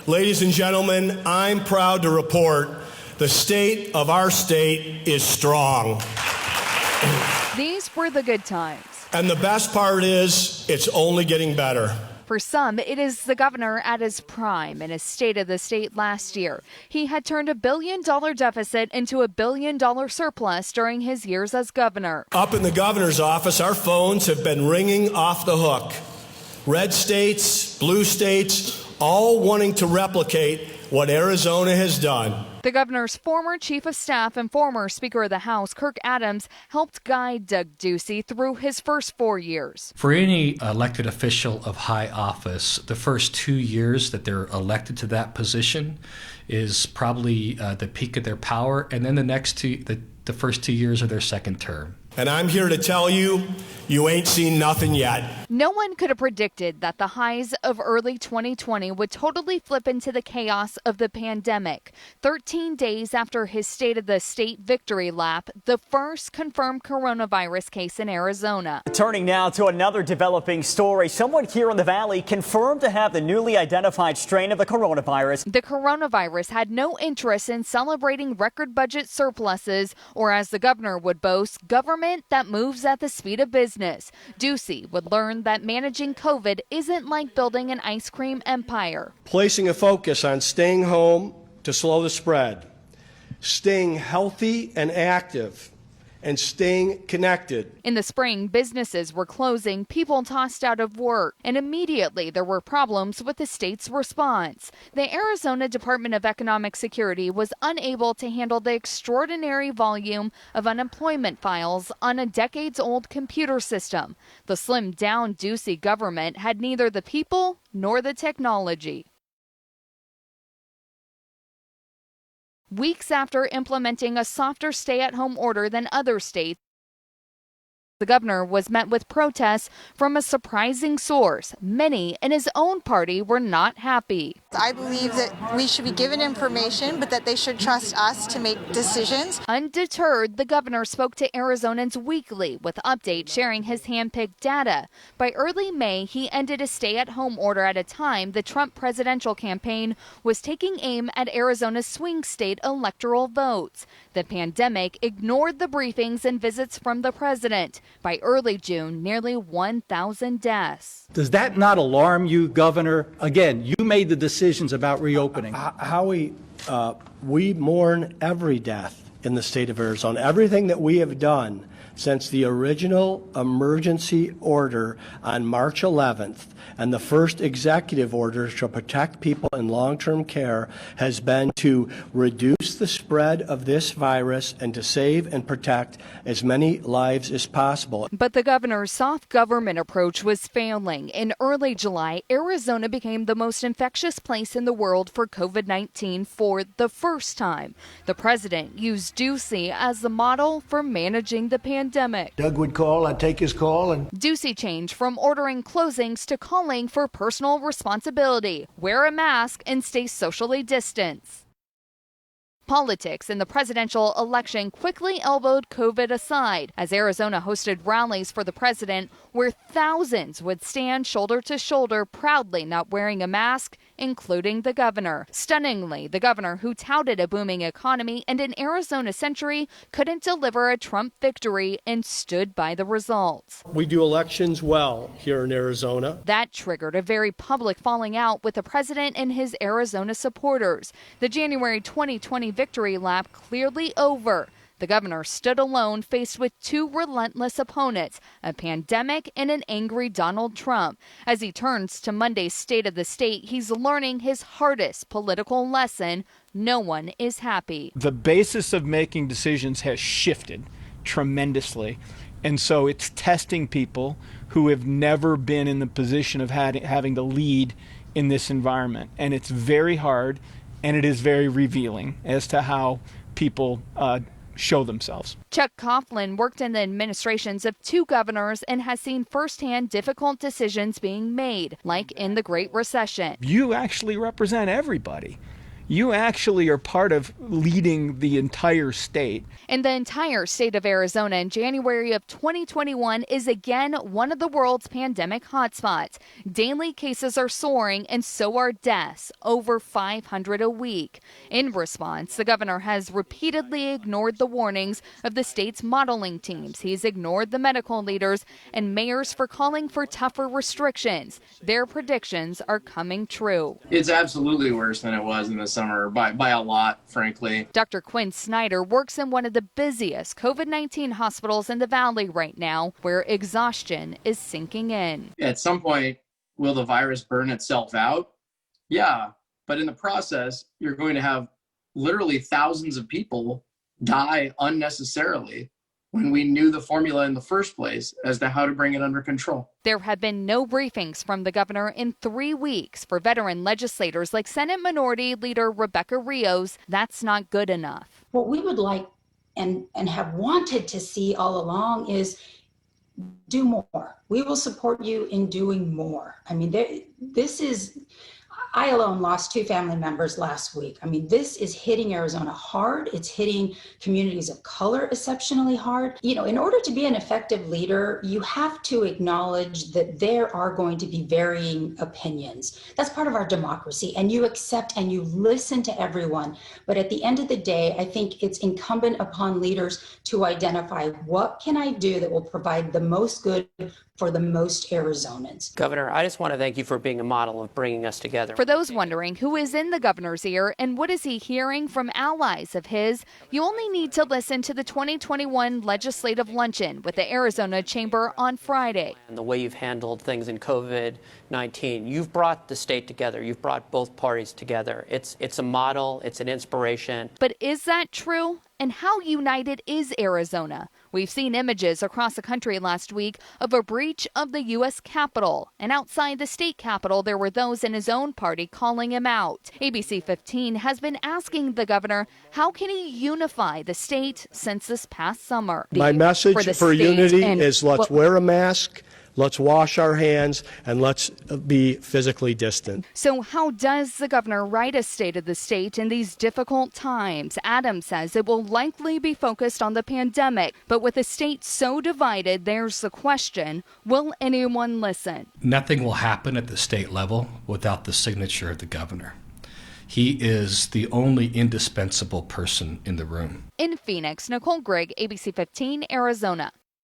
Ladies and gentlemen, I'm proud to report the state of our state is strong. These were the good times. And the best part is, it's only getting better. For some, it is the governor at his prime in his State of the State last year. He had turned $1 billion deficit into $1 billion surplus during his years as governor. Up in the governor's office, our phones have been ringing off the hook. Red states, blue states, all wanting to replicate what Arizona has done. The governor's former chief of staff and former Speaker of the House, Kirk Adams, helped guide Doug Ducey through his first 4 years. For any elected official of high office, the first 2 years that they're elected to that position is probably the peak of their power, and then the first 2 years of their second term. And I'm here to tell you, you ain't seen nothing yet. No one could have predicted that the highs of early 2020 would totally flip into the chaos of the pandemic. 13 days after his State of the State victory lap, the first confirmed coronavirus case in Arizona. Turning now to another developing story. Someone here in the Valley confirmed to have the newly identified strain of the coronavirus. The coronavirus had no interest in celebrating record budget surpluses, or as the governor would boast, government that moves at the speed of business. Ducey would learn that managing COVID isn't like building an ice cream empire. Placing a focus on staying home to slow the spread, staying healthy and active, and staying connected. In the spring, businesses were closing, people tossed out of work, and immediately there were problems with the state's response. The Arizona Department of Economic Security was unable to handle the extraordinary volume of unemployment files on a decades-old computer system. The slimmed-down Ducey government had neither the people nor the technology. Weeks after implementing a softer stay-at-home order than other states, the governor was met with protests from a surprising source. Many in his own party were not happy. I believe that we should be given information, but that they should trust us to make decisions. Undeterred, the governor spoke to Arizonans weekly with updates sharing his hand-picked data. By early May, he ended a stay-at-home order at a time the Trump presidential campaign was taking aim at Arizona's swing state electoral votes. The pandemic ignored the briefings and visits from the president. By early June, nearly 1,000 deaths. Does that not alarm you, Governor? Again, you made the decisions about reopening. Howie, we mourn every death in the state of Arizona. Everything that we have done since the original emergency order on March 11th and the first executive order to protect people in long-term care has been to reduce the spread of this virus and to save and protect as many lives as possible. But the governor's soft government approach was failing. In early July, Arizona became the most infectious place in the world for COVID-19 for the first time. The president used Ducey as the model for managing the pandemic. Doug would call, I'd take his call. And Ducey changed from ordering closings to calling for personal responsibility. Wear a mask and stay socially distanced. Politics in the presidential election quickly elbowed COVID aside as Arizona hosted rallies for the president where thousands would stand shoulder to shoulder, proudly not wearing a mask, including the governor. Stunningly, the governor, who touted a booming economy and an Arizona century, couldn't deliver a Trump victory and stood by the results. We do elections well here in Arizona. That triggered a very public falling out with the president and his Arizona supporters. The January 2020 victory lap clearly over. The governor stood alone, faced with two relentless opponents, a pandemic and an angry Donald Trump. As he turns to Monday's State of the State, he's learning his hardest political lesson: no one is happy. The basis of making decisions has shifted tremendously, and so it's testing people who have never been in the position of having to lead in this environment. And it's very hard, and it is very revealing as to how people show themselves. Chuck Coughlin worked in the administrations of two governors and has seen firsthand difficult decisions being made, like in the Great Recession. You actually represent everybody. you actually are part of leading the entire state. And the entire state of Arizona in January of 2021 is again one of the world's pandemic hotspots. Daily cases are soaring and so are deaths, over 500 a week. In response, the governor has repeatedly ignored the warnings of the state's modeling teams. He's ignored the medical leaders and mayors for calling for tougher restrictions. Their predictions are coming true. It's absolutely worse than it was in the summer by a lot, frankly. Dr. Quinn Snyder works in one of the busiest COVID-19 hospitals in the valley right now, where exhaustion is sinking in. At some point, will the virus burn itself out? Yeah, but in the process, you're going to have literally thousands of people die unnecessarily when we knew the formula in the first place as to how to bring it under control. There have been no briefings from the governor in 3 weeks. For veteran legislators like Senate Minority Leader Rebecca Rios, that's not good enough. What we would like and have wanted to see all along is do more. We will support you in doing more. I mean, I alone lost 2 family members last week. I mean, this is hitting Arizona hard. It's hitting communities of color exceptionally hard. You know, in order to be an effective leader, you have to acknowledge that there are going to be varying opinions. That's part of our democracy, and you accept and you listen to everyone. But at the end of the day, I think it's incumbent upon leaders to identify what can I do that will provide the most good for the most Arizonans. Governor, I just want to thank you for being a model of bringing us together. For those wondering who is in the governor's ear and what is he hearing from allies of his, you only need to listen to the 2021 legislative luncheon with the Arizona Chamber on Friday. And the way you've handled things in COVID-19, you've brought the state together. You've brought both parties together. It's a model. It's an inspiration. But is that true? And how united is Arizona? We've seen images across the country last week of a breach of the U.S. Capitol. And outside the state capitol, there were those in his own party calling him out. ABC 15 has been asking the governor, how can he unify the state since this past summer? My message for unity is let's wear a mask, let's wash our hands, and let's be physically distant. So how does the governor write a state of the state in these difficult times? Adams says it will likely be focused on the pandemic. But with the state so divided, there's the question, will anyone listen? Nothing will happen at the state level without the signature of the governor. He is the only indispensable person in the room. In Phoenix, Nicole Grigg, ABC 15, Arizona.